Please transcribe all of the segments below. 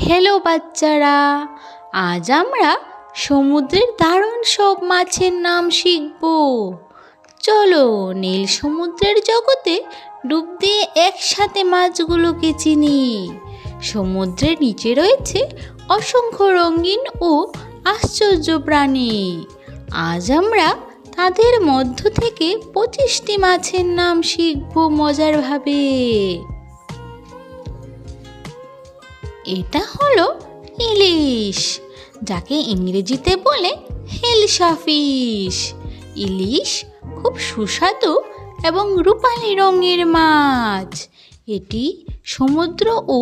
Hello বাচ্চারা, আজ আমরা সমুদ্রের দারুণ সব মাছের নাম শিখব। চলো নীল সমুদ্রের জগতে ডুব দিয়ে একসাথে মাছগুলোকে চিনি। সমুদ্রের নিচে রয়েছে অসংখ্য রঙিন ও আশ্চর্য প্রাণী। আজ আমরা তাদের মধ্য থেকে 25টি মাছের নাম শিখব মজারভাবে। এটা হলো ইলিশ, যাকে ইংরেজিতে বলে হিলসা ফিশ। ইলিশ খুব সুস্বাদু এবং রূপালি রঙের মাছ। এটি সমুদ্র ও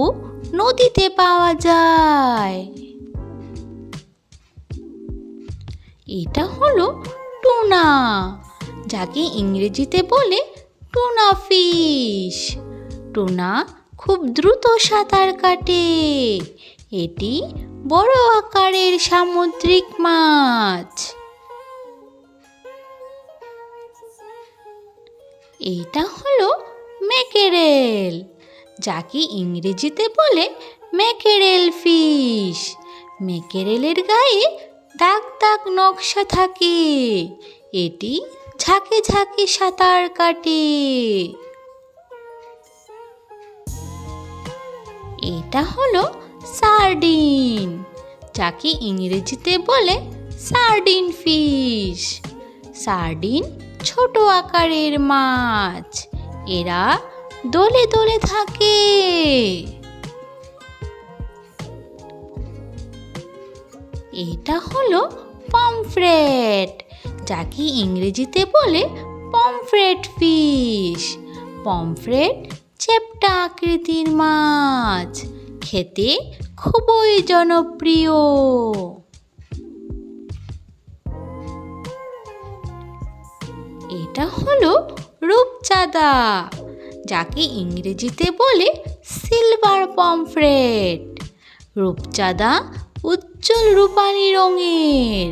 নদীতে পাওয়া যায়। এটা হলো টুনা, যাকে ইংরেজিতে বলে টুনা ফিশ। টুনা খুব দ্রুত সাঁতার কাটে। এটি বড় আকারের সামুদ্রিক মাছ। এইটা হলো ম্যাকেরেল, যাকে ইংরেজিতে বলে ম্যাকেরেল ফিশ। ম্যাকেরেলের গায়ে দাগ দাগ নকশা থাকে। এটি ঝাঁকে ঝাঁকে সাঁতার কাটে। এটা হলো সার্ডিন, যাকে ইংরেজিতে বলে সার্ডিন ফিশ। সার্ডিন ছোট আকারের মাছ। এরা দলে দলে থাকে। এটা হলো পমফ্রেট, যাকে ইংরেজিতে বলে পমফ্রেট ফিশ। পমফ্রেট চ্যাপ্টা আকৃতির মাছ, খেতে খুবই জনপ্রিয়। এটা হলো রূপচাঁদা, যাকে ইংরেজিতে বলে সিলভার পমফ্রেট। রূপচাঁদা উজ্জ্বল রূপালি রঙের।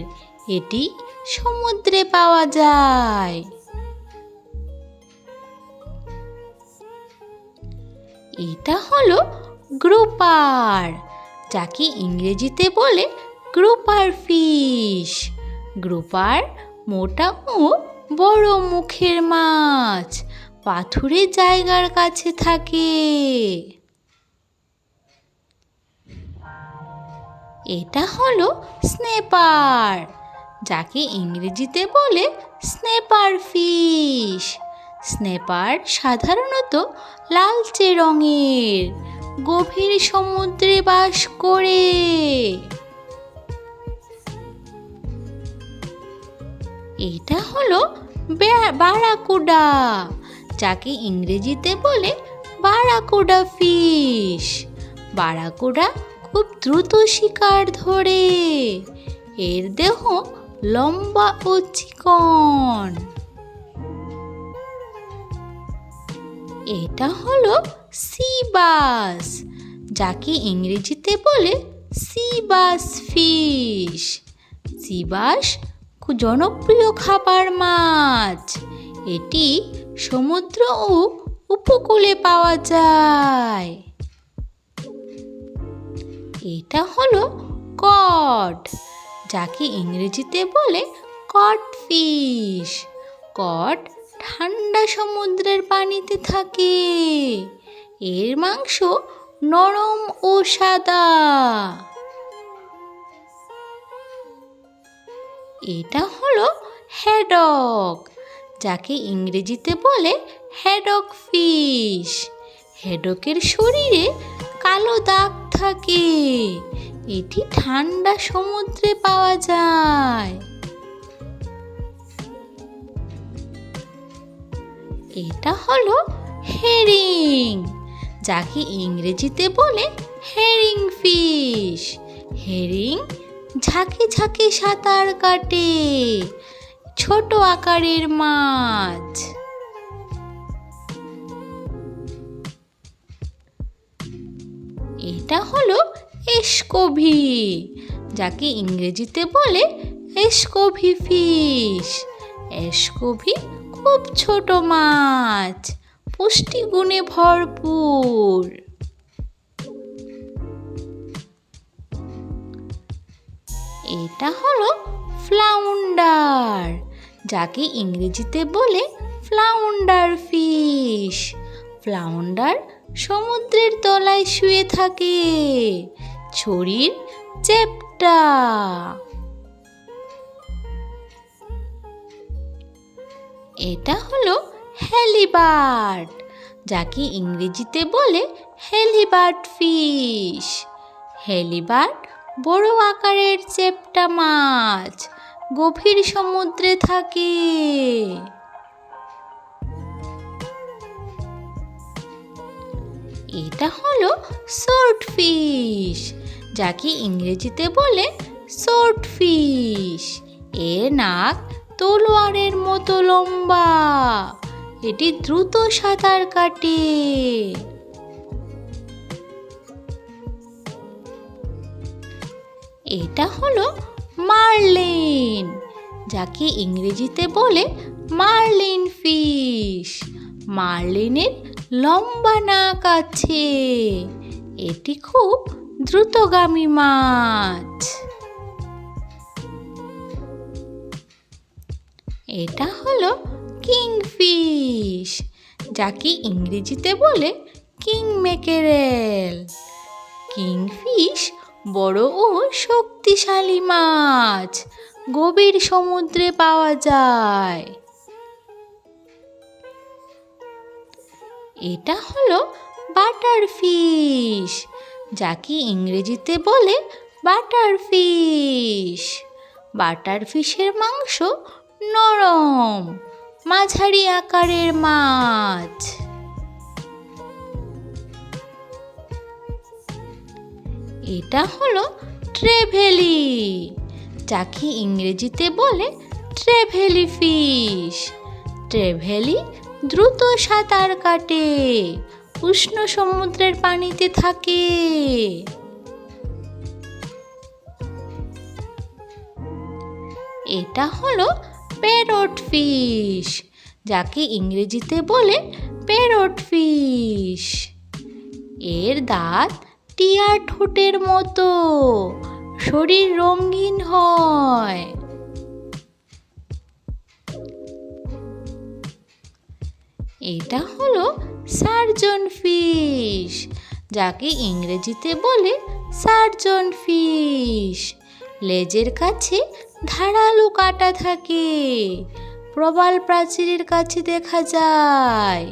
এটি সমুদ্রে পাওয়া যায়। এটা হলো গ্রুপার, যাকে ইংরেজিতে বলে গ্রুপার ফিশ। গ্রুপার মোটা ও বড় মুখের মাছ, পাথুরে জায়গার কাছে থাকে। এটা হলো স্নেপার, যাকে ইংরেজিতে বলে স্নেপার ফিশ। স্নেপার সাধারণত লালচে রঙের, গভীর সমুদ্রে বাস করে। এটা হলো বারাকুডা, যাকে ইংরেজিতে বলে বারাকুডা ফিশ। বারাকুডা খুব দ্রুত শিকার ধরে। এর দেহ লম্বা ও চিকন। এটা হলো সি বাস, যাকে ইংরেজিতে বলে C bus fish. C bus খুব জনপ্রিয় খাবার মাছ। এটি সমুদ্র ও উপকূলে পাওয়া যায়। এটা হলো কড, যাকে ইংরেজিতে বলে কড ফিশ। কড ঠান্ডা সমুদ্রের পানিতে থাকে। এর মাংস নরম ও সাদা। এটা হলো হ্যাডক, যাকে ইংরেজিতে বলে হ্যাডক ফিশ। হ্যাডকের শরীরে কালো দাগ থাকে। এটি ঠান্ডা সমুদ্রে পাওয়া যায়। এটা হলো হেরিং, যাকে ইংরেজিতে বলে হেরিং ফিশ। হেরিং ঝাঁকে ঝাঁকে সাঁতার কাটে, ছোট আকারের মাছ। এটা হলো এসকোভি, যাকে ইংরেজিতে বলে এসকোভি ফিশ। এসকোভি খুব ছোট মাছ, পুষ্টিগুণে ভরপুর। এটা হলো ফ্লাউন্ডার, যাকে ইংরেজিতে বলে ফ্লাউন্ডার ফিশ। ফ্লাউন্ডার সমুদ্রের তলায় শুয়ে থাকে, শরীর চ্যাপ্টা। এটা হলো হেলিবার্ড, যাকে ইংরেজিতে বলে হেলিবার্ড ফিশ। হেলিবার্ড বড় আকারের চ্যাপ্টা মাছ, গভীর সমুদ্রে থাকে। এটা হলো সোর্টফিশ, যাকে ইংরেজিতে বলে সোর্টফিশ। এর নাক তলোয়ারের মতো লম্বা, এটি দ্রুত সাঁতার কাটে। এটা হলো মার্লিন, যাকে ইংরেজিতে বলে মার্লিন ফিশ। মার্লিনের লম্বা নাক আছে, এটি খুব দ্রুতগামী মাছ। এটা হলো কিংফিশ, যাকে ইংরেজিতে বলে কিং ম্যাকেরেল। কিংফিশ বড় ও শক্তিশালী মাছ, গভীর সমুদ্রে পাওয়া যায়। এটা হলো বাটারফিশ, যাকে ইংরেজিতে বলে বাটারফিশ। বাটারফিশের মাংস নরম, মাঝারি আকারের মাছ। এটা হলো ট্রেভেলি, যাকে ইংরেজিতে বলে ট্রেভেলি ফিশ। ট্রেভেলি দ্রুত সাঁতার কাটে, উষ্ণ সমুদ্রের পানিতে থাকে। এটা হলো প্যারট ফিশ, যাকে ইংরেজিতে বলে প্যারট ফিশ। এর দাঁত টিয়ার ঠোঁটের মতো, শরীর রঙিন হয়। এটা হলো সার্জন ফিশ, যাকে ইংরেজিতে বলে সার্জন ফিশ। লেজের কাছে ধারালো কাঁটা থাকে, প্রবাল প্রাচীরের কাছে দেখা যায়।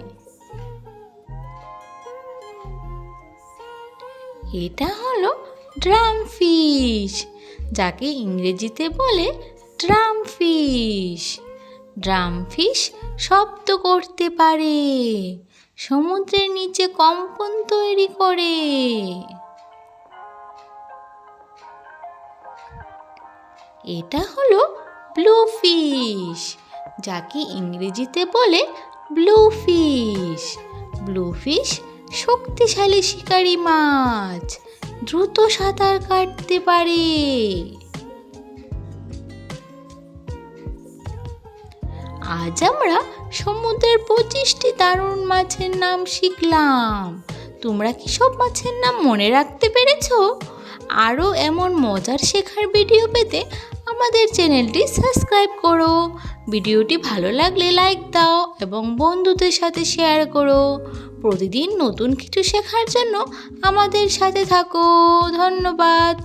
এটা হলো ড্রাম ফিশ, যাকে ইংরেজিতে বলে ড্রাম ফিশ। ড্রাম ফিশ শব্দ করতে পারে, সমুদ্রের নিচে কম্পন তৈরি করে। এটা হলো ব্লু ফিশ, যাকে ইংরেজিতে বলে ব্লু ফিশ। ব্লু ফিশ শক্তিশালী শিকারী মাছ, দ্রুত সাঁতার কাটতে পারে। আজ আমরা সমুদ্রের 25টি দারুণ মাছের নাম শিখলাম। তোমরা কি সব মাছের নাম মনে রাখতে পেরেছো? আরও এমন মজার শেখার ভিডিও পেতে আমাদের চ্যানেলটি সাবস্ক্রাইব করো। ভিডিওটি ভালো লাগলে লাইক দাও এবং বন্ধুদের সাথে শেয়ার করো। প্রতিদিন নতুন কিছু শেখার জন্য আমাদের সাথে থাকো। ধন্যবাদ।